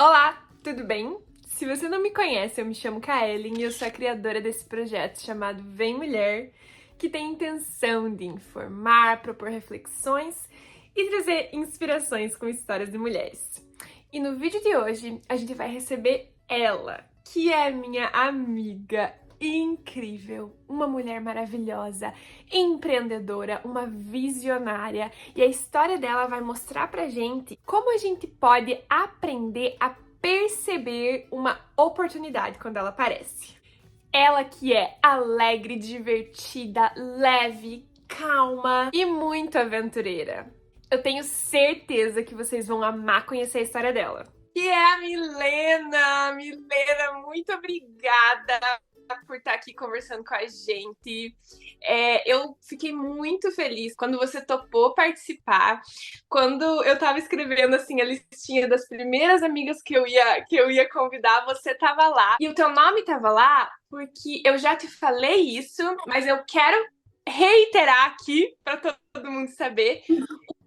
Olá, tudo bem? Se você não me conhece, eu me chamo Kaellen e eu sou a criadora desse projeto chamado Vem Mulher, que tem a intenção de informar, propor reflexões e trazer inspirações com histórias de mulheres. E no vídeo de hoje, a gente vai receber ela, que é minha amiga incrível, uma mulher maravilhosa, empreendedora, uma visionária, e a história dela vai mostrar pra gente como a gente pode aprender a perceber uma oportunidade quando ela aparece. Ela que é alegre, divertida, leve, calma e muito aventureira. Eu tenho certeza que vocês vão amar conhecer a história dela. Que é a Milena! Milena, muito obrigada por estar aqui conversando com a gente. Eu fiquei muito feliz quando você topou participar. Quando eu tava escrevendo assim a listinha das primeiras amigas que eu ia convidar, você tava lá. E o teu nome tava lá porque eu já te falei isso, mas eu quero reiterar aqui para todo mundo saber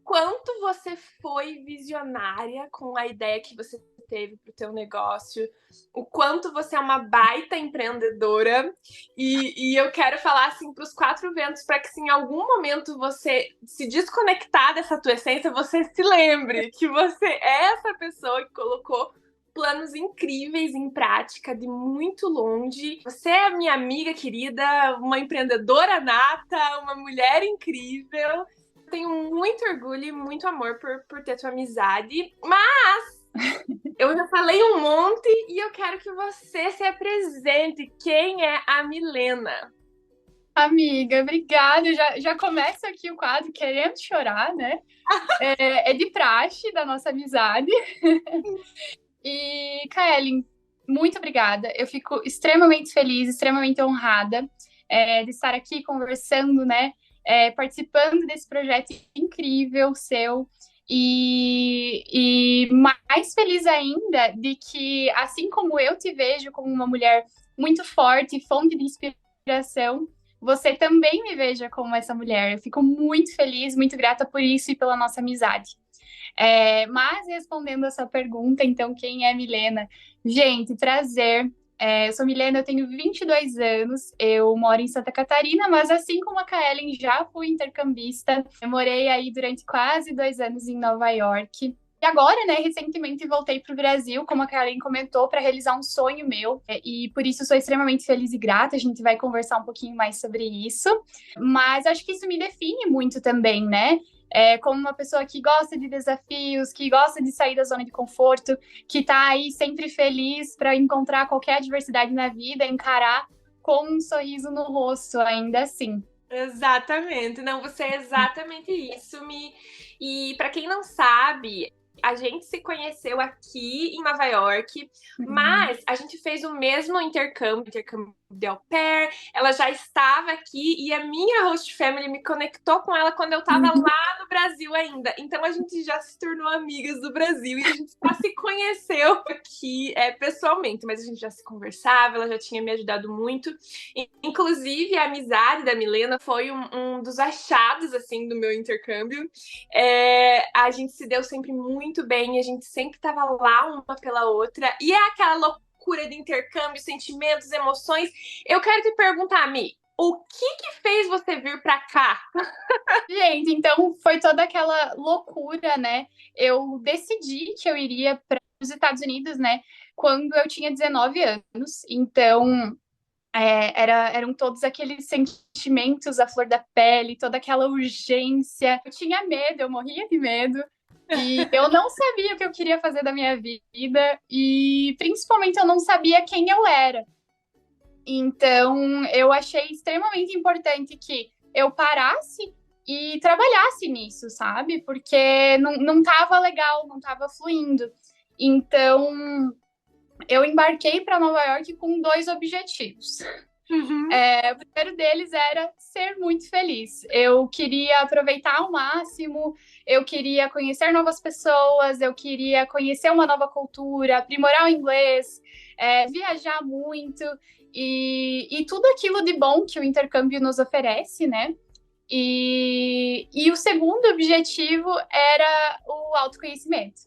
quanto você foi visionária com a ideia que você teve para o teu negócio, o quanto você é uma baita empreendedora e eu quero falar assim para os quatro ventos para que se em algum momento você se desconectar dessa tua essência, você se lembre que você é essa pessoa que colocou planos incríveis em prática de muito longe. Você é minha amiga querida, uma empreendedora nata, uma mulher incrível. Tenho muito orgulho e muito amor por ter tua amizade, mas eu já falei um monte e eu quero que você se apresente. Quem é a Milena? Amiga, obrigada. Já começa aqui o quadro querendo chorar, né? É de praxe da nossa amizade. E, Kaellen, muito obrigada. Eu fico extremamente feliz, extremamente honrada de estar aqui conversando, né? Participando desse projeto incrível seu. E mais feliz ainda de que, assim como eu te vejo como uma mulher muito forte, fonte de inspiração, você também me veja como essa mulher. Eu fico muito feliz, muito grata por isso e pela nossa amizade. Mas respondendo a sua pergunta, então, quem é Milena? Gente, prazer. Eu sou Milena, eu tenho 22 anos, eu moro em Santa Catarina, mas assim como a Kaellen, já fui intercambista. Eu morei aí durante quase 2 anos em Nova York. E agora, né, recentemente voltei para o Brasil, como a Karen comentou, para realizar um sonho meu. E por isso sou extremamente feliz e grata. A gente vai conversar um pouquinho mais sobre isso. Mas acho que isso me define muito também, né? Como uma pessoa que gosta de desafios, que gosta de sair da zona de conforto, que está aí sempre feliz para encontrar qualquer adversidade na vida, encarar com um sorriso no rosto, ainda assim. Exatamente, não, você é exatamente isso. E para quem não sabe, a gente se conheceu aqui em Nova York, mas a gente fez o mesmo intercâmbio de au pair. Ela já estava aqui e a minha host family me conectou com ela quando eu estava lá no Brasil ainda. Então a gente já se tornou amigas do Brasil e a gente só se conheceu aqui pessoalmente, mas a gente já se conversava, ela já tinha me ajudado muito. Inclusive, a amizade da Milena foi um dos achados assim do meu intercâmbio. A gente se deu sempre muito bem, a gente sempre estava lá uma pela outra, e é aquela loucura de intercâmbio, sentimentos, emoções. Eu quero te perguntar, Mi, o que fez você vir para cá? Gente, então foi toda aquela loucura, né? Eu decidi que eu iria para os Estados Unidos, né? Quando eu tinha 19 anos. Então, eram todos aqueles sentimentos à flor da pele, toda aquela urgência. Eu tinha medo, eu morria de medo. E eu não sabia o que eu queria fazer da minha vida. E principalmente eu não sabia quem eu era. Então, eu achei extremamente importante que eu parasse e trabalhasse nisso, sabe? Porque não tava legal, não tava fluindo. Então, eu embarquei para Nova York com dois objetivos. Uhum. O primeiro deles era ser muito feliz. Eu queria aproveitar ao máximo, eu queria conhecer novas pessoas, eu queria conhecer uma nova cultura, aprimorar o inglês, viajar muito e tudo aquilo de bom que o intercâmbio nos oferece, né? E o segundo objetivo era o autoconhecimento.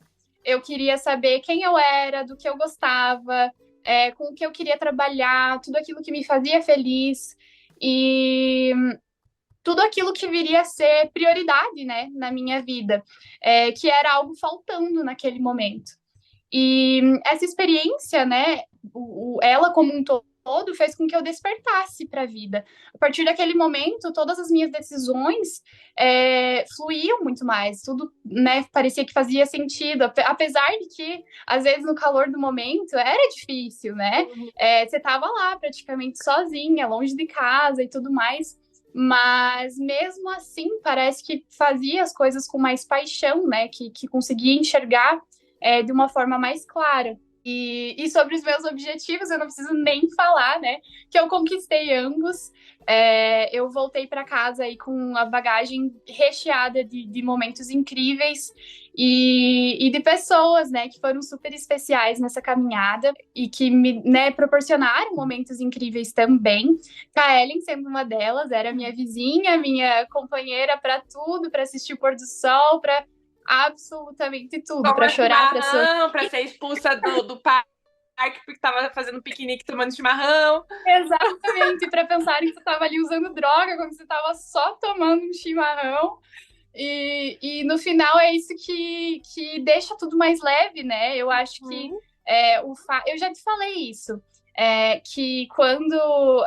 eu queria saber quem eu era, do que eu gostava, com o que eu queria trabalhar, tudo aquilo que me fazia feliz e tudo aquilo que viria a ser prioridade, né, na minha vida, que era algo faltando naquele momento. E essa experiência, né, ela como um todo, fez com que eu despertasse para a vida. A partir daquele momento, todas as minhas decisões fluíam muito mais. Tudo, né, parecia que fazia sentido, apesar de que, às vezes, no calor do momento, era difícil, né? Uhum. Você estava lá praticamente sozinha, longe de casa e tudo mais. Mas mesmo assim, parece que fazia as coisas com mais paixão, né? Que conseguia enxergar de uma forma mais clara. E sobre os meus objetivos, eu não preciso nem falar, né? Que eu conquistei ambos. Eu voltei para casa aí com a bagagem recheada de momentos incríveis e de pessoas, né, que foram super especiais nessa caminhada e que me, né, proporcionaram momentos incríveis também. Kaellen sendo uma delas, era minha vizinha, minha companheira para tudo, para assistir o pôr do sol, para absolutamente tudo, para Tomar chorar, para sorrir. chimarrão, pra ser expulsa do parque porque tava fazendo piquenique tomando chimarrão. Exatamente, para pensarem que você estava ali usando droga quando você estava só tomando um chimarrão. E no final é isso que deixa tudo mais leve, né? Eu acho que Uhum. eu já te falei isso. Que quando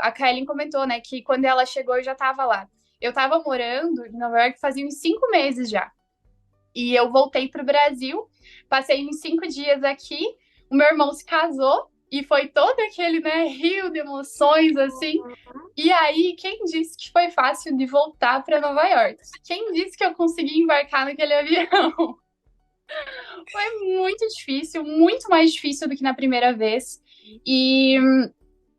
a Kaylin comentou, né? Que quando ela chegou eu já estava lá. Eu estava morando em Nova York fazia uns 5 meses já. E eu voltei para o Brasil, passei uns 5 dias aqui, o meu irmão se casou, e foi todo aquele, né, rio de emoções, assim. E aí, quem disse que foi fácil de voltar para Nova York? Quem disse que eu consegui embarcar naquele avião? Foi muito difícil, muito mais difícil do que na primeira vez.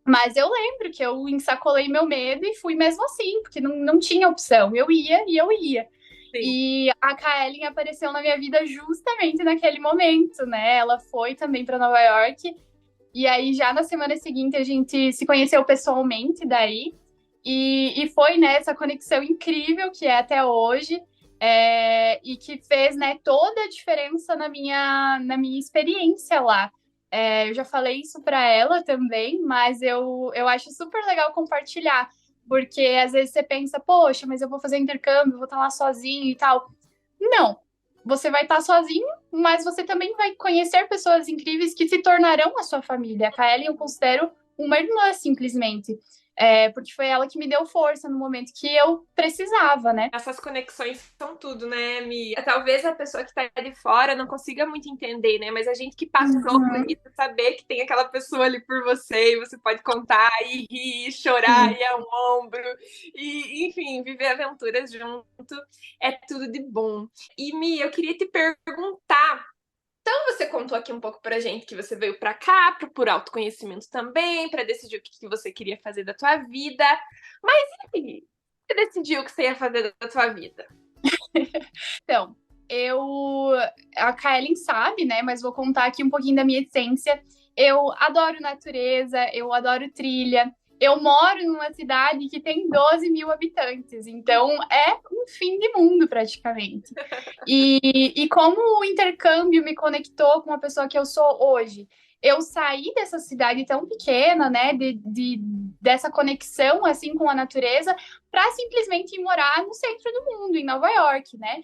Mas eu lembro que eu ensacolei meu medo e fui mesmo assim, porque não tinha opção. Eu ia e eu ia. Sim. E a Kaellen apareceu na minha vida justamente naquele momento, né? Ela foi também para Nova York. E aí, já na semana seguinte, a gente se conheceu pessoalmente daí. E foi, né, essa conexão incrível que é até hoje. E que fez, né, toda a diferença na minha experiência lá. Eu já falei isso para ela também, mas eu acho super legal compartilhar, porque às vezes você pensa, poxa, mas eu vou fazer intercâmbio, vou estar lá sozinho e tal. Não, você vai estar sozinho, mas você também vai conhecer pessoas incríveis que se tornarão a sua família. A Kaeli eu considero uma irmã, simplesmente. Porque foi ela que me deu força no momento que eu precisava, né? Essas conexões são tudo, né, Mi? Talvez a pessoa que tá de fora não consiga muito entender, né? Mas a gente que passou por Uhum. isso, saber que tem aquela pessoa ali por você, e você pode contar e rir, e chorar, Sim. e é um ombro, e enfim, viver aventuras junto é tudo de bom. E Mi, eu queria te perguntar. Então, você contou aqui um pouco pra gente que você veio pra cá por autoconhecimento também, pra decidir o que você queria fazer da tua vida. Mas e aí? Você decidiu o que você ia fazer da tua vida? Então, a Kaellen sabe, né? Mas vou contar aqui um pouquinho da minha essência. Eu adoro natureza, eu adoro trilha. Eu moro numa cidade que tem 12 mil habitantes, então é um fim de mundo praticamente. E como o intercâmbio me conectou com a pessoa que eu sou hoje, eu saí dessa cidade tão pequena, né, dessa conexão assim com a natureza, para simplesmente ir morar no centro do mundo, em Nova York, né?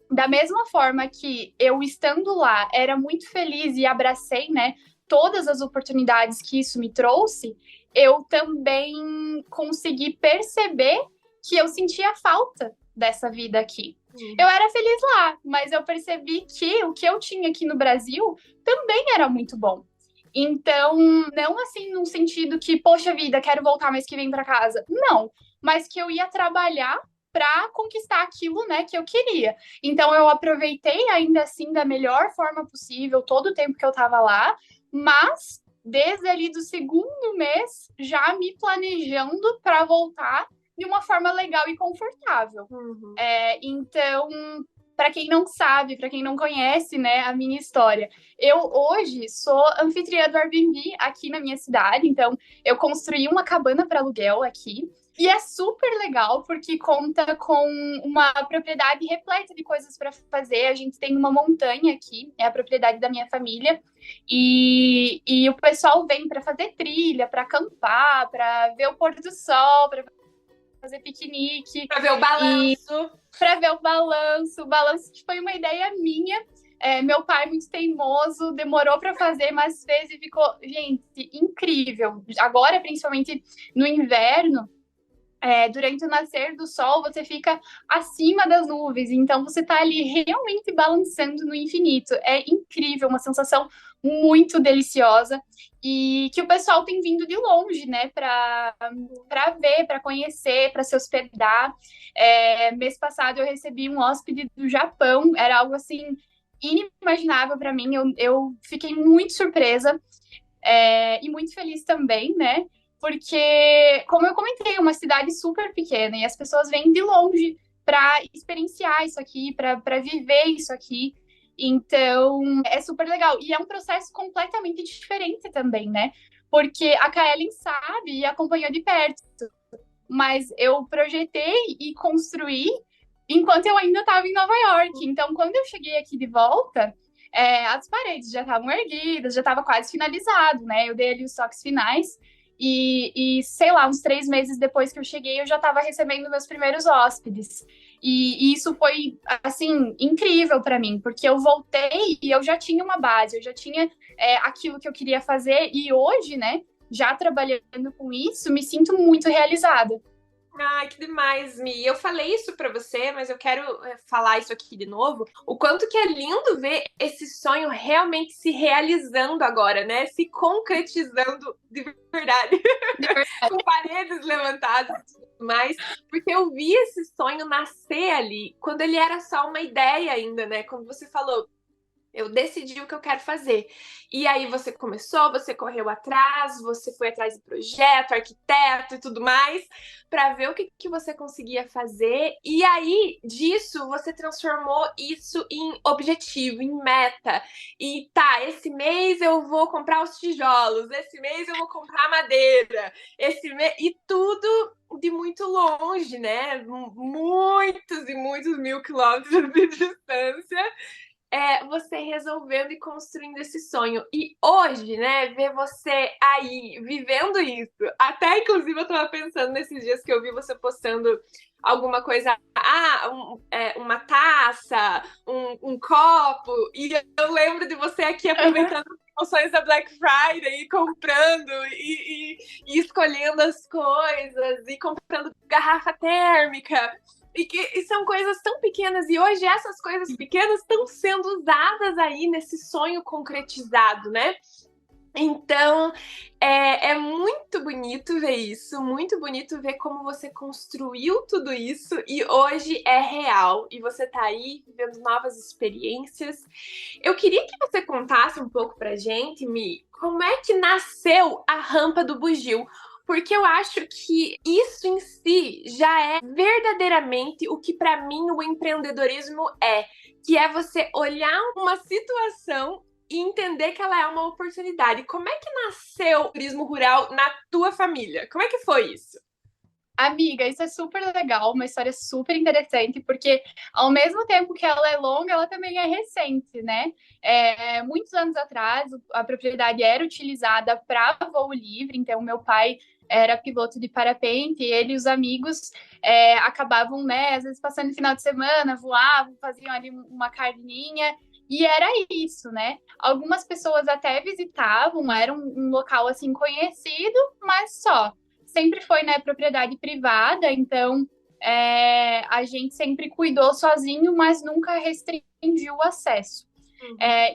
Da mesma forma que eu estando lá era muito feliz e abracei, né, todas as oportunidades que isso me trouxe, eu também consegui perceber que eu sentia falta dessa vida aqui. Eu era feliz lá, mas eu percebi que o que eu tinha aqui no Brasil também era muito bom. Então, não assim num sentido que, poxa vida, quero voltar mês que vem para casa. Não, mas que eu ia trabalhar para conquistar aquilo, né, que eu queria. Então eu aproveitei ainda assim da melhor forma possível todo o tempo que eu estava lá, mas desde ali do segundo mês já me planejando para voltar de uma forma legal e confortável. Uhum. Então, para quem não sabe, para quem não conhece, né, a minha história, eu hoje sou anfitriã do Airbnb aqui na minha cidade. Então, eu construí uma cabana para aluguel aqui. E é super legal porque conta com uma propriedade repleta de coisas para fazer. A gente tem uma montanha aqui, é a propriedade da minha família, e o pessoal vem para fazer trilha, para acampar, para ver o pôr do sol, para fazer piquenique. Pra ver o balanço. Para ver o balanço. O balanço que foi uma ideia minha. Meu pai, muito teimoso, demorou para fazer, mas fez e ficou, gente, incrível. Agora, principalmente no inverno, durante o nascer do sol, você fica acima das nuvens, então você está ali realmente balançando no infinito. É incrível, uma sensação muito deliciosa e que o pessoal tem vindo de longe, né, para ver, para conhecer, para se hospedar. Mês passado eu recebi um hóspede do Japão, era algo assim inimaginável para mim. Eu fiquei muito surpresa e muito feliz também, né? Porque, como eu comentei, é uma cidade super pequena e as pessoas vêm de longe para experienciar isso aqui, para viver isso aqui. Então, é super legal. E é um processo completamente diferente também, né? Porque a Kaellen sabe e acompanhou de perto. Mas eu projetei e construí enquanto eu ainda estava em Nova York. Então, quando eu cheguei aqui de volta, as paredes já estavam erguidas, já estava quase finalizado, né? Eu dei ali os toques finais sei lá, uns 3 meses depois que eu cheguei, eu já estava recebendo meus primeiros hóspedes. E isso foi, assim, incrível para mim, porque eu voltei e eu já tinha uma base, eu já tinha aquilo que eu queria fazer, e hoje, né, já trabalhando com isso, me sinto muito realizada. Ai, que demais, Mi. Eu falei isso pra você, mas eu quero falar isso aqui de novo. O quanto que é lindo ver esse sonho realmente se realizando agora, né? Se concretizando de verdade. Com paredes levantadas e tudo mais. Porque eu vi esse sonho nascer ali, quando ele era só uma ideia ainda, né? Como você falou, eu decidi o que eu quero fazer. E aí você começou, você correu atrás, você foi atrás de projeto, arquiteto e tudo mais, para ver o que você conseguia fazer. E aí, disso, você transformou isso em objetivo, em meta. E tá, esse mês eu vou comprar os tijolos, esse mês eu vou comprar a madeira, e tudo de muito longe, né? Muitos e muitos mil quilômetros de distância, você resolvendo e construindo esse sonho. E hoje, né, ver você aí, vivendo isso. Até, inclusive, eu tava pensando nesses dias que eu vi você postando alguma coisa, uma taça, um copo, e eu lembro de você aqui aproveitando as promoções da Black Friday, e comprando, e escolhendo as coisas, e comprando garrafa térmica. E são coisas tão pequenas, e hoje essas coisas pequenas estão sendo usadas aí nesse sonho concretizado, né? Então, é muito bonito ver isso, muito bonito ver como você construiu tudo isso e hoje é real. E você tá aí vivendo novas experiências. Eu queria que você contasse um pouco pra gente, Mi, como é que nasceu a Rampa do Bugio? Porque eu acho que isso em si já é verdadeiramente o que para mim o empreendedorismo é, que é você olhar uma situação e entender que ela é uma oportunidade. Como é que nasceu o turismo rural na tua família? Como é que foi isso? Amiga, isso é super legal, uma história super interessante, porque ao mesmo tempo que ela é longa, ela também é recente, né? Muitos anos atrás, a propriedade era utilizada para voo livre, então meu pai era piloto de parapente, e ele e os amigos acabavam, né, às vezes passando o final de semana, voavam, faziam ali uma carninha, e era isso, né? Algumas pessoas até visitavam, era um local assim conhecido, mas só sempre foi, né, propriedade privada, então a gente sempre cuidou sozinho, mas nunca restringiu o acesso.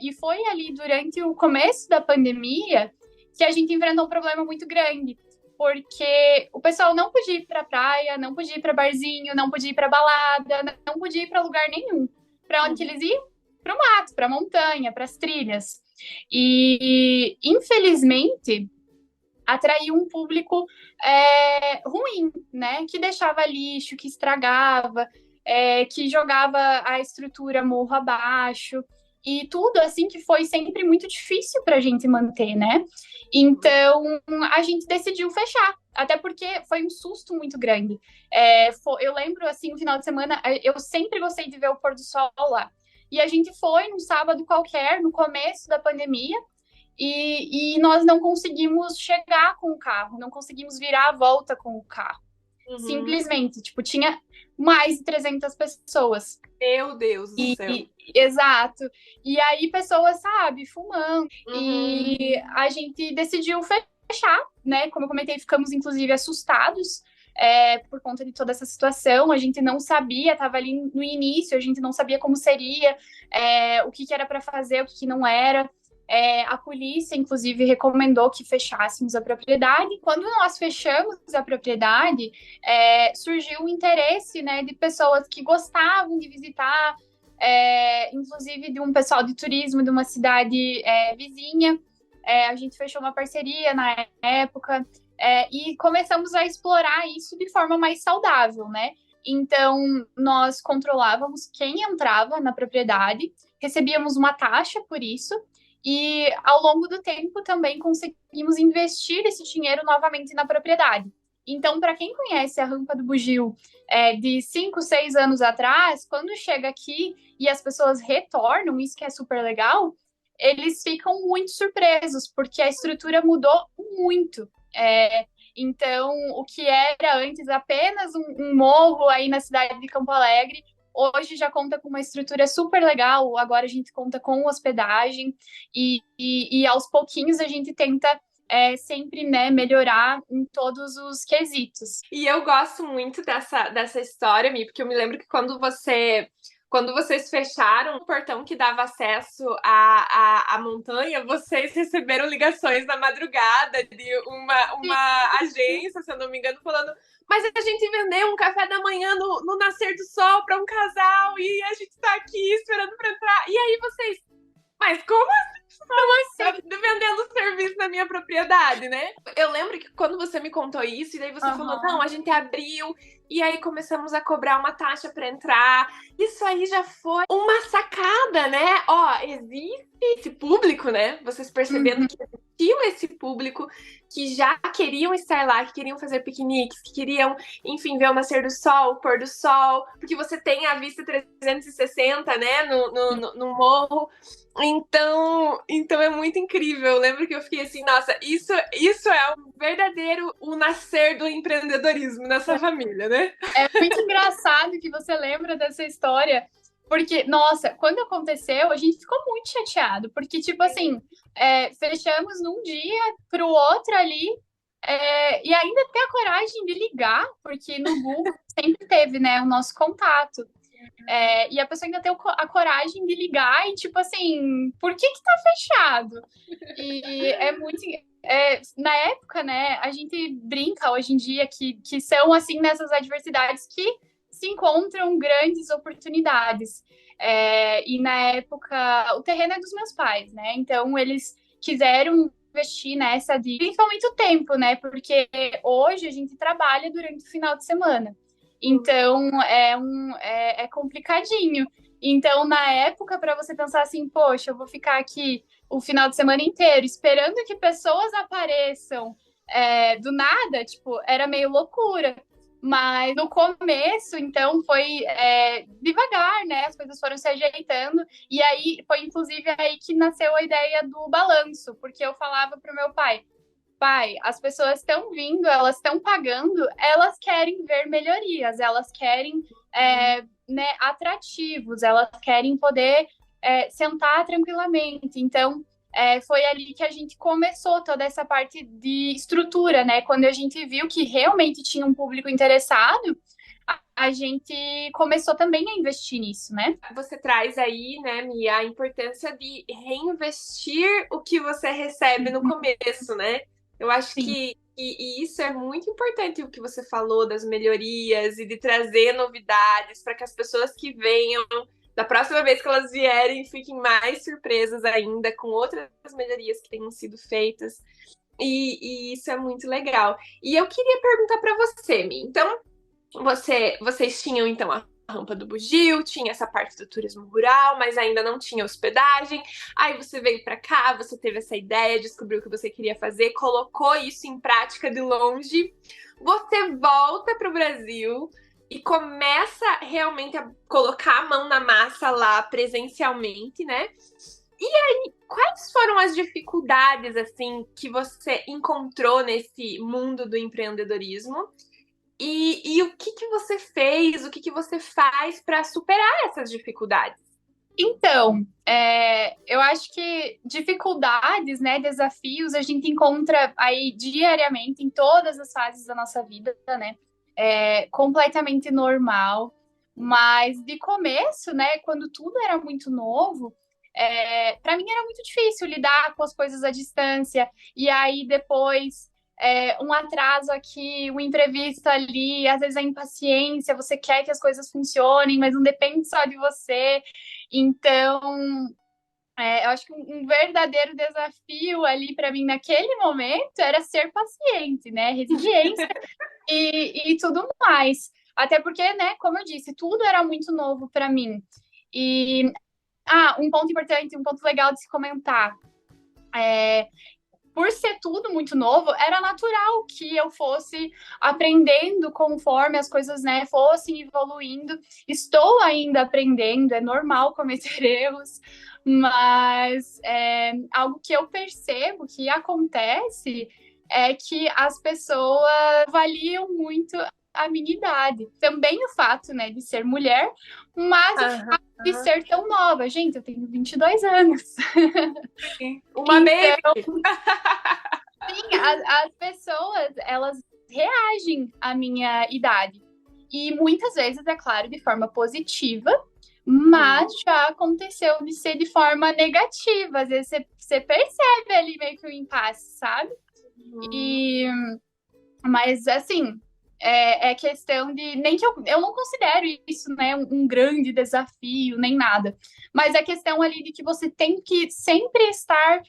E foi ali durante o começo da pandemia que a gente enfrentou um problema muito grande, porque o pessoal não podia ir para praia, não podia ir para barzinho, não podia ir para balada, não podia ir para lugar nenhum. Para onde eles iam? Para o mato, para a montanha, para as trilhas. E infelizmente atraiu um público ruim, né? Que deixava lixo, que estragava, que jogava a estrutura morro abaixo. E tudo assim que foi sempre muito difícil para a gente manter, né? Então a gente decidiu fechar. Até porque foi um susto muito grande. Eu lembro, assim, no final de semana, eu sempre gostei de ver o pôr do sol lá. E a gente foi num sábado qualquer, no começo da pandemia, e nós não conseguimos chegar com o carro, não conseguimos virar a volta com o carro. Uhum. Simplesmente, tipo, tinha mais de 300 pessoas. Meu Deus do céu. Exato. E aí, pessoas, sabe, fumando. Uhum. E a gente decidiu fechar, né? Como eu comentei, ficamos, inclusive, assustados. Por conta de toda essa situação, a gente não sabia, estava ali no início, a gente não sabia como seria, o que era para fazer, o que não era. A polícia, inclusive, recomendou que fechássemos a propriedade. Quando nós fechamos a propriedade, surgiu o interesse, né, de pessoas que gostavam de visitar, inclusive de um pessoal de turismo de uma cidade vizinha. A gente fechou uma parceria na época e começamos a explorar isso de forma mais saudável, né? Então, nós controlávamos quem entrava na propriedade, recebíamos uma taxa por isso, e ao longo do tempo também conseguimos investir esse dinheiro novamente na propriedade. Então, para quem conhece a Rampa do Bugio de 5, 6 anos atrás, quando chega aqui e as pessoas retornam, isso que é super legal, eles ficam muito surpresos, porque a estrutura mudou muito. Então, o que era antes apenas um morro aí na cidade de Campo Alegre, hoje já conta com uma estrutura super legal. Agora a gente conta com hospedagem e aos pouquinhos a gente tenta sempre, né, melhorar em todos os quesitos. E eu gosto muito dessa história, Mi, porque eu me lembro que quando vocês fecharam o portão que dava acesso à montanha, vocês receberam ligações na madrugada de uma agência, se eu não me engano, falando: mas a gente vendeu um café da manhã no nascer do sol para um casal e a gente tá aqui esperando para entrar. E aí vocês, mas como assim? Vendendo serviço na minha propriedade, né? Eu lembro que quando você me contou isso, e daí você falou: não, a gente abriu, e aí começamos a cobrar uma taxa para entrar. Isso aí já foi uma sacada, né? Ó, existe esse público, né? Vocês percebendo que existia esse público que já queriam estar lá, que queriam fazer piqueniques, que queriam, enfim, ver o nascer do sol, o pôr do sol, porque você tem a vista 360, né, no morro. Então é muito incrível. Eu lembro que eu fiquei assim, nossa, isso é o nascer do empreendedorismo nessa família, né? É muito engraçado que você lembra dessa história, porque, nossa, quando aconteceu, a gente ficou muito chateado, porque, tipo assim, fechamos num dia pro outro ali, e ainda ter a coragem de ligar, porque no Google sempre teve, né, o nosso contato. E a pessoa ainda tem a coragem de ligar e, tipo assim, por que tá fechado? E é muito. Na época, né, a gente brinca hoje em dia que são, assim, nessas adversidades que se encontram grandes oportunidades. E na época, o terreno é dos meus pais, né? Então, eles quiseram investir nessa de. Principalmente o tempo, né? Porque hoje a gente trabalha durante o final de semana. Então, é complicadinho. Então, na época, para você pensar assim, poxa, eu vou ficar aqui o final de semana inteiro esperando que pessoas apareçam do nada, tipo, era meio loucura. Mas no começo, então, foi devagar, né? As coisas foram se ajeitando. E aí, foi inclusive aí que nasceu a ideia do balanço, porque eu falava pro meu pai: pai, as pessoas estão vindo, elas estão pagando, elas querem ver melhorias, elas querem né, atrativos, elas querem poder sentar tranquilamente. Então, foi ali que a gente começou toda essa parte de estrutura, né? Quando a gente viu que realmente tinha um público interessado, a gente começou também a investir nisso, né? Você traz aí, né, Mia, a importância de reinvestir o que você recebe no começo, né? Eu acho que isso é muito importante, o que você falou das melhorias e de trazer novidades para que as pessoas que venham, da próxima vez que elas vierem, fiquem mais surpresas ainda com outras melhorias que tenham sido feitas. E isso é muito legal. E eu queria perguntar para você, Mi. Então, vocês tinham então a Rampa do Bugio, tinha essa parte do turismo rural, mas ainda não tinha hospedagem. Aí você veio para cá, você teve essa ideia, descobriu o que você queria fazer, colocou isso em prática de longe. Você volta para o Brasil e começa realmente a colocar a mão na massa lá presencialmente, né? E aí, quais foram as dificuldades assim que você encontrou nesse mundo do empreendedorismo? E o que que você fez, o que que você faz para superar essas dificuldades? Então, eu acho que dificuldades, né, desafios, a gente encontra aí diariamente em todas as fases da nossa vida, né? É completamente normal. Mas de começo, né, quando tudo era muito novo, para mim era muito difícil lidar com as coisas à distância. E aí depois um atraso aqui, um imprevisto ali, às vezes a impaciência, você quer que as coisas funcionem, mas não depende só de você. Então, eu acho que um verdadeiro desafio ali para mim naquele momento era ser paciente, né? Resiliência e tudo mais. Até porque, né, como eu disse, tudo era muito novo para mim. E, um ponto importante, um ponto legal de se comentar. Por ser tudo muito novo, era natural que eu fosse aprendendo conforme as coisas, né, fossem evoluindo. Estou ainda aprendendo, é normal cometer erros, mas algo que eu percebo que acontece é que as pessoas avaliam muito a minha idade. Também o fato, né, de ser mulher, mas o fato de ser tão nova. Gente, eu tenho 22 anos. Uma baby! Sim, as pessoas, elas reagem à minha idade. E muitas vezes, é claro, de forma positiva, mas já aconteceu de ser de forma negativa. Às vezes você percebe ali meio que um impasse, sabe? Mas, assim, é questão de... Nem que eu não considero isso, né, um grande desafio, nem nada. Mas é questão ali de que você tem que sempre estar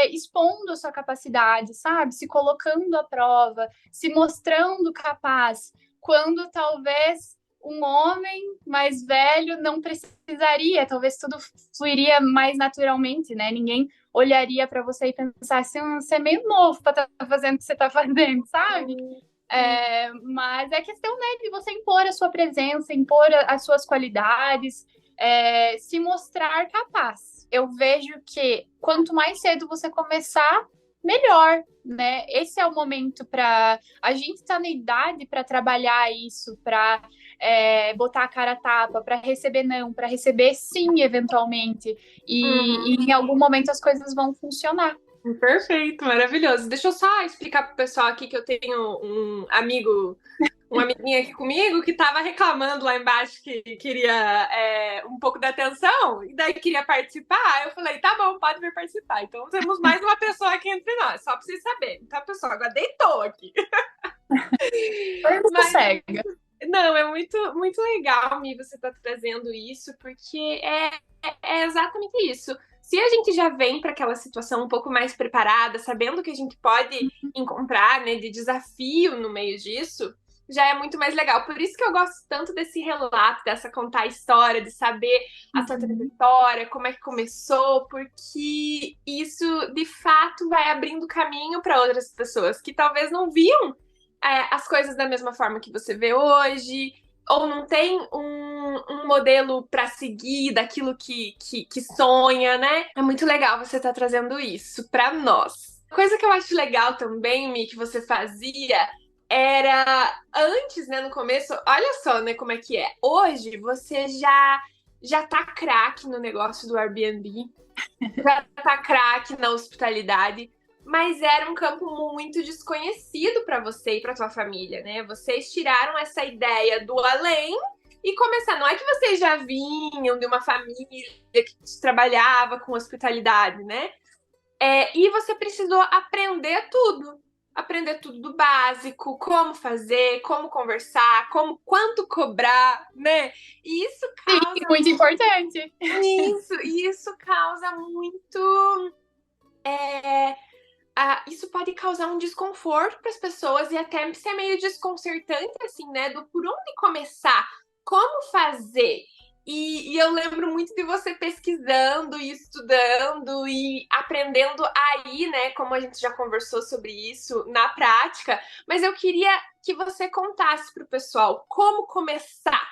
expondo a sua capacidade, sabe? Se colocando à prova, se mostrando capaz, quando talvez um homem mais velho não precisaria, talvez tudo fluiria mais naturalmente, né? Ninguém olharia para você e pensasse, você é meio novo para estar fazendo o que você está fazendo, sabe? Mas é questão, né, de você impor a sua presença, impor as suas qualidades, se mostrar capaz. Eu vejo que quanto mais cedo você começar, melhor, né? Esse é o momento para a gente estar na idade para trabalhar isso, para botar a cara a tapa, para receber não, para receber sim, eventualmente. E em algum momento as coisas vão funcionar. Perfeito, maravilhoso. Deixa eu só explicar pro pessoal aqui que eu tenho um amigo, um amiguinho aqui comigo que tava reclamando lá embaixo que queria um pouco da atenção e daí queria participar. Eu falei, tá bom, pode vir participar. Então temos mais uma pessoa aqui entre nós, só pra vocês saberem. Então a pessoa agora deitou aqui. Mas consegue. Não, é muito, muito legal, Mi, você tá trazendo isso, porque é exatamente isso. Se a gente já vem para aquela situação um pouco mais preparada, sabendo que a gente pode encontrar, né, de desafio no meio disso, já é muito mais legal. Por isso que eu gosto tanto desse relato, dessa contar a história, de saber a sua trajetória, como é que começou, porque isso de fato vai abrindo caminho para outras pessoas que talvez não viam as coisas da mesma forma que você vê hoje, ou não tem um modelo para seguir daquilo que sonha, né? É muito legal você estar trazendo isso para nós. Coisa que eu acho legal também, Mi, que você fazia era antes, né, no começo, olha só, né, como é que é. Hoje você já tá craque no negócio do Airbnb, já tá craque na hospitalidade, mas era um campo muito desconhecido para você e para tua família, né? Vocês tiraram essa ideia do além e começaram. Não é que vocês já vinham de uma família que trabalhava com hospitalidade, né? E você precisou aprender tudo do básico, como fazer, como conversar, quanto cobrar, né? E isso causa Sim, muito importante. Isso causa muito isso pode causar um desconforto para as pessoas e até ser meio desconcertante, assim, né? Do por onde começar, como fazer? E eu lembro muito de você pesquisando e estudando e aprendendo aí, né? Como a gente já conversou sobre isso na prática, mas eu queria que você contasse para o pessoal como começar.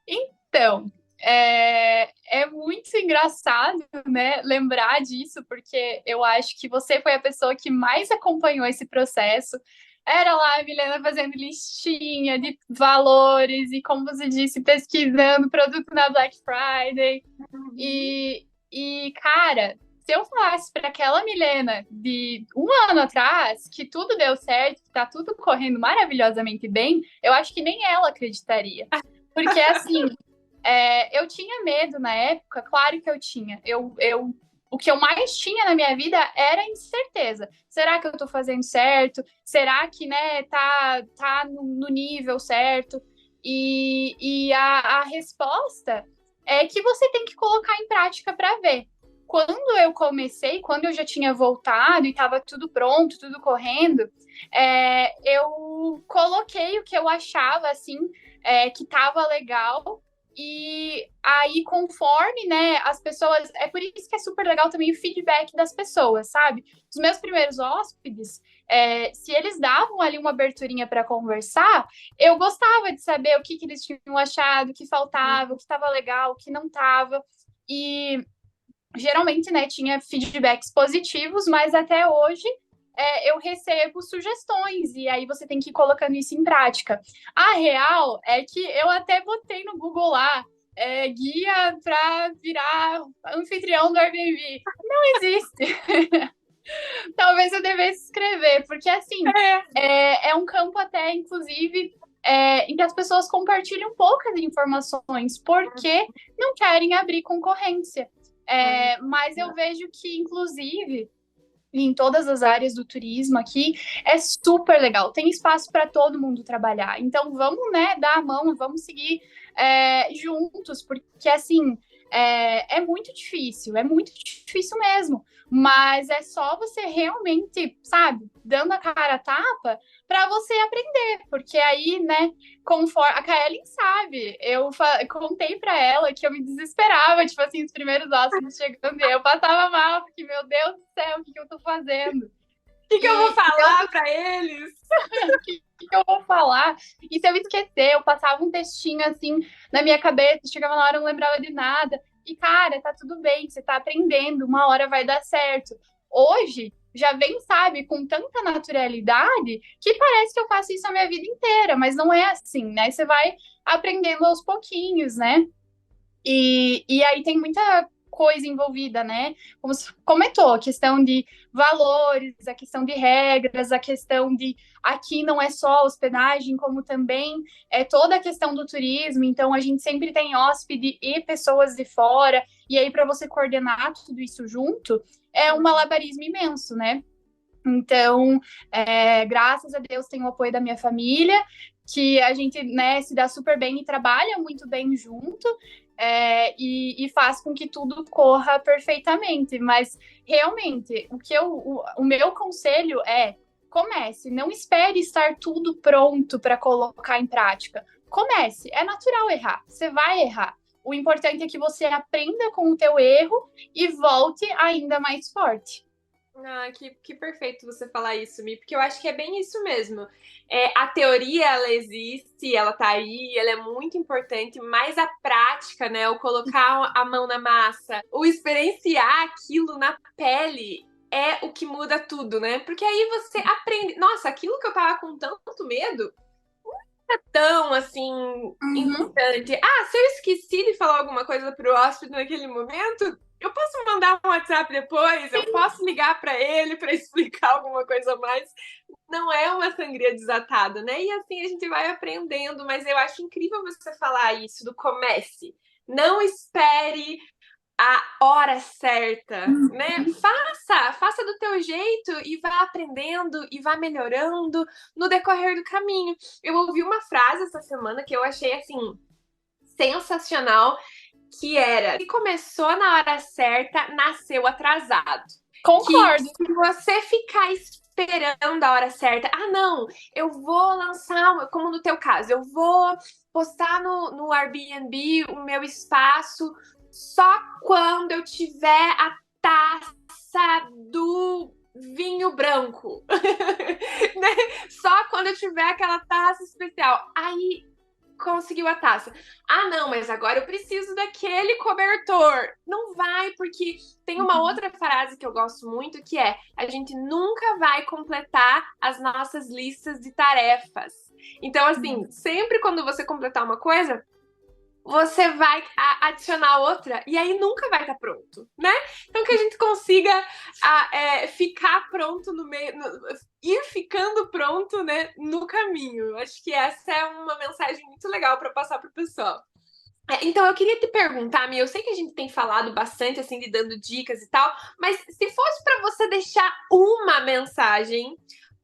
Então, é muito engraçado, né, lembrar disso, porque eu acho que você foi a pessoa que mais acompanhou esse processo. Era lá a Milena fazendo listinha de valores e, como você disse, pesquisando produto na Black Friday. Cara, se eu falasse para aquela Milena de um ano atrás que tudo deu certo, que tá tudo correndo maravilhosamente bem, eu acho que nem ela acreditaria. Porque, assim, eu tinha medo na época, claro que eu tinha. O que eu mais tinha na minha vida era incerteza. Será que eu tô fazendo certo? Será que, né, tá no nível certo? E a resposta é que você tem que colocar em prática para ver. Quando eu comecei, quando eu já tinha voltado e estava tudo pronto, tudo correndo, eu coloquei o que eu achava assim que estava legal. E aí, conforme, né, as pessoas. É por isso que é super legal também o feedback das pessoas, sabe? Os meus primeiros hóspedes, se eles davam ali uma aberturinha para conversar, eu gostava de saber o que eles tinham achado, o que faltava, o que estava legal, o que não estava. E geralmente, né, tinha feedbacks positivos, mas até hoje eu recebo sugestões e aí você tem que ir colocando isso em prática. A real é que eu até botei no Google lá guia para virar anfitrião do Airbnb. Não existe. Talvez eu devesse escrever, porque assim é um campo até, inclusive, em que as pessoas compartilham poucas informações porque não querem abrir concorrência. Mas eu vejo que, inclusive, em todas as áreas do turismo aqui, é super legal. Tem espaço para todo mundo trabalhar. Então, vamos, né, dar a mão, vamos seguir juntos, porque, assim, é muito difícil mesmo. Mas é só você realmente, sabe, dando a cara a tapa para você aprender, porque aí, né, conforme a Kaellen sabe, eu contei para ela que eu me desesperava, tipo assim, os primeiros hóspedes chegando, e eu passava mal, porque, meu Deus do céu, o que eu tô fazendo? O que eu vou falar para eles? O que eu vou falar? E se eu esquecer, eu passava um textinho assim na minha cabeça, chegava na hora, eu não lembrava de nada. E, cara, tá tudo bem, você tá aprendendo, uma hora vai dar certo. Hoje, já vem, sabe, com tanta naturalidade que parece que eu faço isso a minha vida inteira, mas não é assim, né? Você vai aprendendo aos pouquinhos, né? E aí tem muita coisa envolvida, né? Como você comentou, a questão de valores, a questão de regras, a questão de aqui não é só hospedagem, como também é toda a questão do turismo. Então a gente sempre tem hóspede e pessoas de fora, e aí para você coordenar tudo isso junto é um malabarismo imenso, né? Então, graças a Deus, tenho o apoio da minha família, que a gente, né, se dá super bem e trabalha muito bem junto, e faz com que tudo corra perfeitamente. Mas, realmente, o meu conselho é comece, não espere estar tudo pronto para colocar em prática. Comece, é natural errar, você vai errar. O importante é que você aprenda com o teu erro e volte ainda mais forte. Ah, que perfeito você falar isso, Mi, porque eu acho que é bem isso mesmo. A teoria, ela existe, ela tá aí, ela é muito importante, mas a prática, né, o colocar a mão na massa, o experienciar aquilo na pele é o que muda tudo, né? Porque aí você aprende, nossa, aquilo que eu tava com tanto medo, não é tão, assim, Uhum. importante. Ah, se eu esqueci de falar alguma coisa pro hóspede naquele momento, eu posso mandar um WhatsApp depois, eu posso ligar para ele para explicar alguma coisa a mais. Não é uma sangria desatada, né? E assim a gente vai aprendendo, mas eu acho incrível você falar isso do comece. Não espere a hora certa, né? Faça do teu jeito e vá aprendendo e vá melhorando no decorrer do caminho. Eu ouvi uma frase essa semana que eu achei assim sensacional, que era: que começou na hora certa, nasceu atrasado. Que Concordo. se você ficar esperando a hora certa. Ah, não, eu vou lançar, como no teu caso, eu vou postar no Airbnb o meu espaço só quando eu tiver a taça do vinho branco. Né? Só quando eu tiver aquela taça especial. Aí conseguiu a taça. Ah, não, mas agora eu preciso daquele cobertor. Não vai, porque tem uma outra frase que eu gosto muito, que é: a gente nunca vai completar as nossas listas de tarefas. Então, assim, sempre quando você completar uma coisa, você vai adicionar outra e aí nunca vai estar pronto, né? Então que a gente consiga ficar pronto no meio, ir ficando pronto, né, no caminho. Acho que essa é uma mensagem muito legal para passar para o pessoal. Então eu queria te perguntar, Mi, eu sei que a gente tem falado bastante assim de dando dicas e tal, mas se fosse para você deixar uma mensagem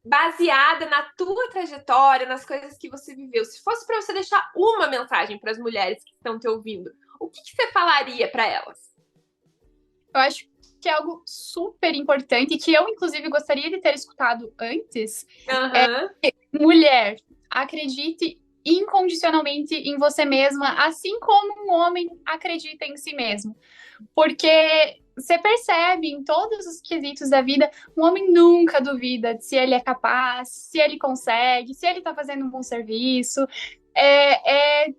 baseada na tua trajetória, nas coisas que você viveu, se fosse para você deixar uma mensagem para as mulheres que estão te ouvindo, o que você falaria para elas? Eu acho que é algo super importante, que eu, inclusive, gostaria de ter escutado antes. Aham. Mulher, acredite incondicionalmente em você mesma, assim como um homem acredita em si mesmo. Porque você percebe em todos os quesitos da vida, um homem nunca duvida de se ele é capaz, se ele consegue, se ele tá fazendo um bom serviço.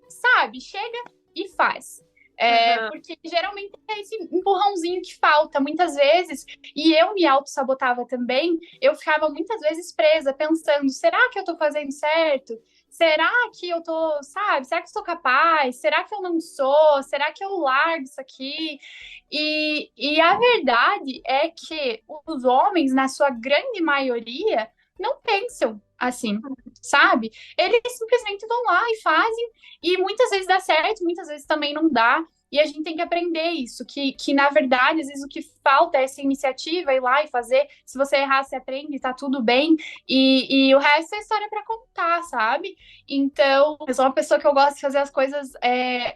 Sabe, chega e faz. Aham. Porque geralmente é esse empurrãozinho que falta muitas vezes, e eu me auto-sabotava também, eu ficava muitas vezes presa, pensando, será que eu tô fazendo certo? Será que eu tô, sabe? Será que eu sou capaz? Será que eu não sou? Será que eu largo isso aqui? E a verdade é que os homens, na sua grande maioria, não pensam assim, sabe? Eles simplesmente vão lá e fazem, e muitas vezes dá certo, muitas vezes também não dá. E a gente tem que aprender isso, que na verdade, às vezes o que falta é essa iniciativa, ir lá e fazer. Se você errar, você aprende, tá tudo bem. E o resto é história para contar, sabe? Então, eu sou uma pessoa que eu gosto de fazer as coisas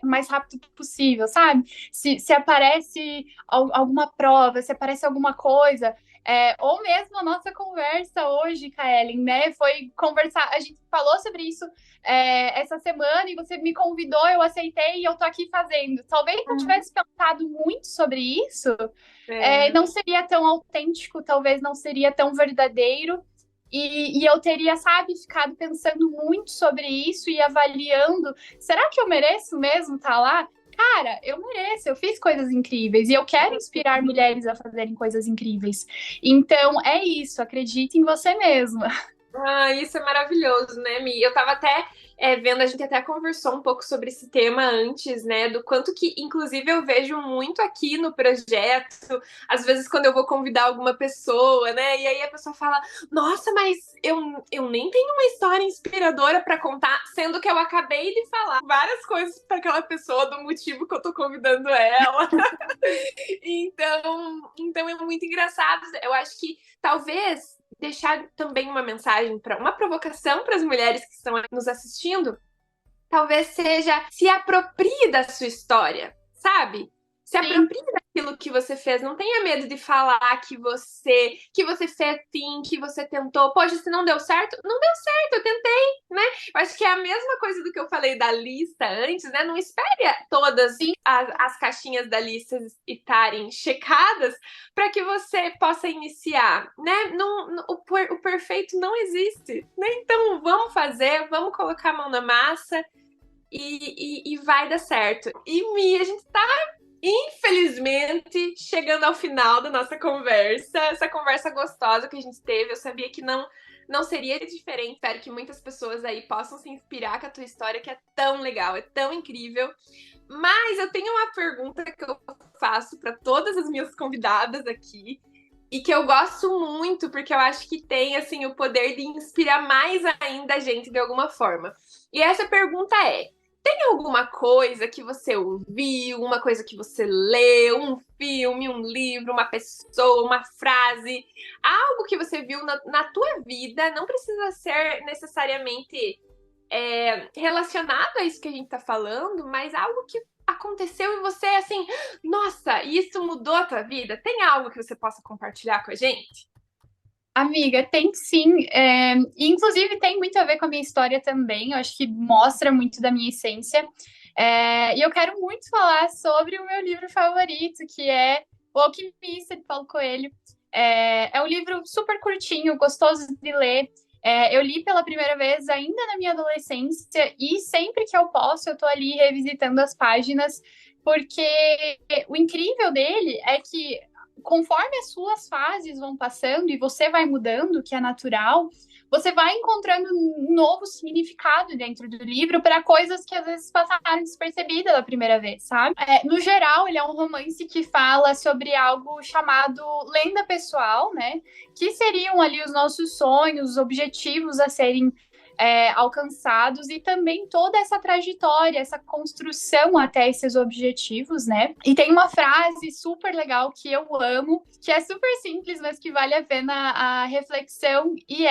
o mais rápido possível, sabe? Se aparece alguma prova, se aparece alguma coisa, ou mesmo a nossa conversa hoje, Kaellen, né? Foi conversar, a gente falou sobre isso essa semana e você me convidou, eu aceitei e eu tô aqui fazendo. Talvez se eu tivesse pensado muito sobre isso, não seria tão autêntico, talvez não seria tão verdadeiro. E eu teria, sabe, ficado pensando muito sobre isso e avaliando, será que eu mereço mesmo estar lá? Cara, eu mereço, eu fiz coisas incríveis e eu quero inspirar mulheres a fazerem coisas incríveis. Então, é isso, acredite em você mesma. Ah, isso é maravilhoso, né, Mi? Eu tava até vendo, a gente até conversou um pouco sobre esse tema antes, né? Do quanto que, inclusive, eu vejo muito aqui no projeto, às vezes quando eu vou convidar alguma pessoa, né? E aí a pessoa fala: Nossa, mas eu nem tenho uma história inspiradora para contar, sendo que eu acabei de falar várias coisas para aquela pessoa do motivo que eu tô convidando ela. Então é muito engraçado. Eu acho que talvez deixar também uma mensagem, para uma provocação para as mulheres que estão nos assistindo, talvez seja: se aproprie da sua história, sabe? Se Sim. aproprie daquilo que você fez. Não tenha medo de falar que você fez sim, que você tentou. Poxa, se não deu certo, não deu certo, eu tentei, né? Eu acho que é a mesma coisa do que eu falei da lista antes, né? Não espere todas Sim. as caixinhas da lista estarem checadas para que você possa iniciar, né? O perfeito não existe, né? Então vamos fazer, vamos colocar a mão na massa e vai dar certo. E Mi, a gente tá, infelizmente, chegando ao final da nossa conversa, essa conversa gostosa que a gente teve. Eu sabia que não seria diferente. Espero que muitas pessoas aí possam se inspirar com a tua história, que é tão legal, é tão incrível. Mas eu tenho uma pergunta que eu faço para todas as minhas convidadas aqui, e que eu gosto muito, porque eu acho que tem assim o poder de inspirar mais ainda a gente de alguma forma. E essa pergunta é: tem alguma coisa que você ouviu, uma coisa que você leu, um filme, um livro, uma pessoa, uma frase, algo que você viu na tua vida, não precisa ser necessariamente relacionado a isso que a gente tá falando, mas algo que aconteceu e você, assim, nossa, isso mudou a tua vida? Tem algo que você possa compartilhar com a gente? Amiga, tem sim. E inclusive tem muito a ver com a minha história também. Eu acho que mostra muito da minha essência. E eu quero muito falar sobre o meu livro favorito, que é O Alquimista, de Paulo Coelho. É um livro super curtinho, gostoso de ler. Eu li pela primeira vez ainda na minha adolescência e sempre que eu posso, eu tô ali revisitando as páginas, porque o incrível dele é que conforme as suas fases vão passando e você vai mudando, que é natural, você vai encontrando um novo significado dentro do livro para coisas que às vezes passaram despercebidas da primeira vez, sabe? No geral, ele é um romance que fala sobre algo chamado lenda pessoal, né? Que seriam ali os nossos sonhos, os objetivos a serem alcançados e também toda essa trajetória, essa construção até esses objetivos, né? E tem uma frase super legal que eu amo, que é super simples, mas que vale a pena a reflexão, e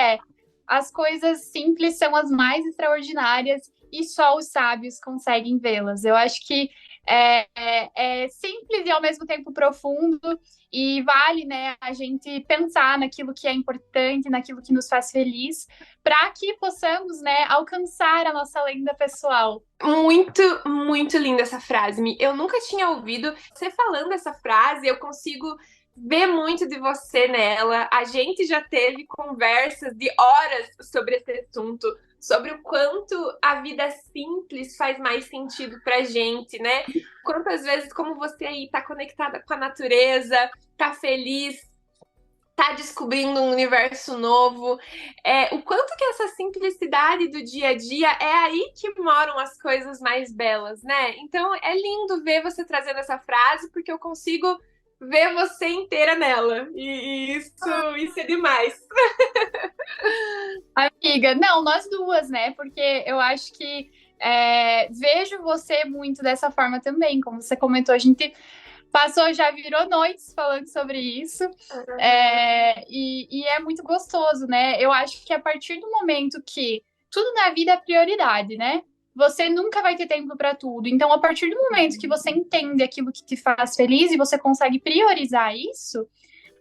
as coisas simples são as mais extraordinárias e só os sábios conseguem vê-las. Eu acho que é simples e ao mesmo tempo profundo, e vale, né, a gente pensar naquilo que é importante, naquilo que nos faz feliz, para que possamos, né, alcançar a nossa lenda pessoal. Muito, muito linda essa frase, Mi. Eu nunca tinha ouvido você falando essa frase, eu consigo ver muito de você nela. A gente já teve conversas de horas sobre esse assunto, sobre o quanto a vida simples faz mais sentido pra gente, né? Quantas vezes, como você aí tá conectada com a natureza, tá feliz, tá descobrindo um universo novo, o quanto que essa simplicidade do dia a dia é aí que moram as coisas mais belas, né? Então é lindo ver você trazendo essa frase, porque eu consigo ver você inteira nela. E isso é demais. Amiga, não, nós duas, né? Porque eu acho que vejo você muito dessa forma também. Como você comentou, a gente passou, já virou noites falando sobre isso. E é muito gostoso, né? Eu acho que a partir do momento que tudo na vida é prioridade, né? Você nunca vai ter tempo para tudo. Então, a partir do momento que você entende aquilo que te faz feliz e você consegue priorizar isso,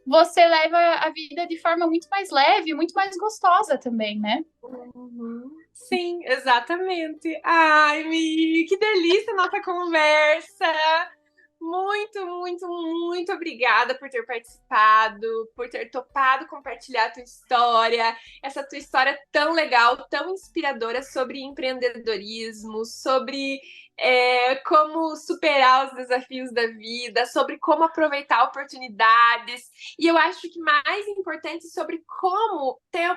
você leva a vida de forma muito mais leve, muito mais gostosa também, né? Uhum. Sim, exatamente. Ai, Mi, que delícia a nossa conversa. Muito, muito, muito obrigada por ter participado, por ter topado compartilhar a tua história, essa tua história tão legal, tão inspiradora sobre empreendedorismo, sobre como superar os desafios da vida, sobre como aproveitar oportunidades. E eu acho que mais importante sobre como ter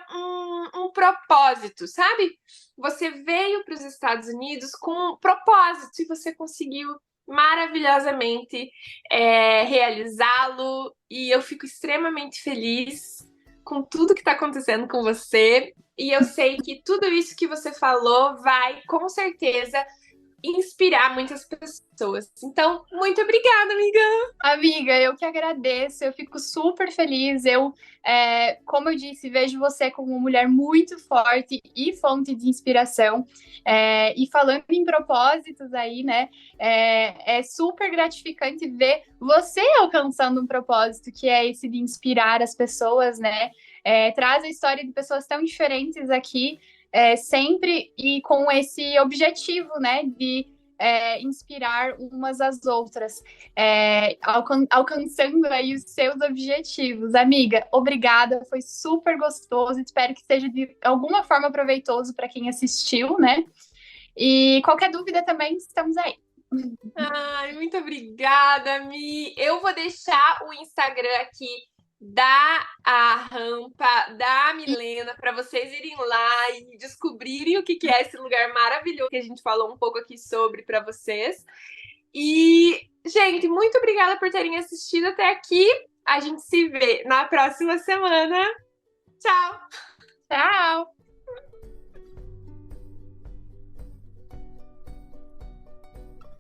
um propósito, sabe? Você veio para os Estados Unidos com um propósito e você conseguiu maravilhosamente realizá-lo, e eu fico extremamente feliz com tudo que está acontecendo com você, e eu sei que tudo isso que você falou vai, com certeza, inspirar muitas pessoas. Então, muito obrigada, amiga! Amiga, eu que agradeço, eu fico super feliz. Como eu disse, vejo você como uma mulher muito forte e fonte de inspiração. E falando em propósitos aí, né? É super gratificante ver você alcançando um propósito, que é esse de inspirar as pessoas, né? Traz a história de pessoas tão diferentes aqui, sempre e com esse objetivo, né? De inspirar umas às outras, alcançando aí os seus objetivos. Amiga, obrigada, foi super gostoso, espero que seja de alguma forma proveitoso para quem assistiu, né? E qualquer dúvida também, estamos aí. Ai, muito obrigada, Mi. Eu vou deixar o Instagram aqui da a rampa da Milena para vocês irem lá e descobrirem o que é esse lugar maravilhoso que a gente falou um pouco aqui sobre para vocês. E, gente, muito obrigada por terem assistido até aqui. A gente se vê na próxima semana. Tchau! Tchau!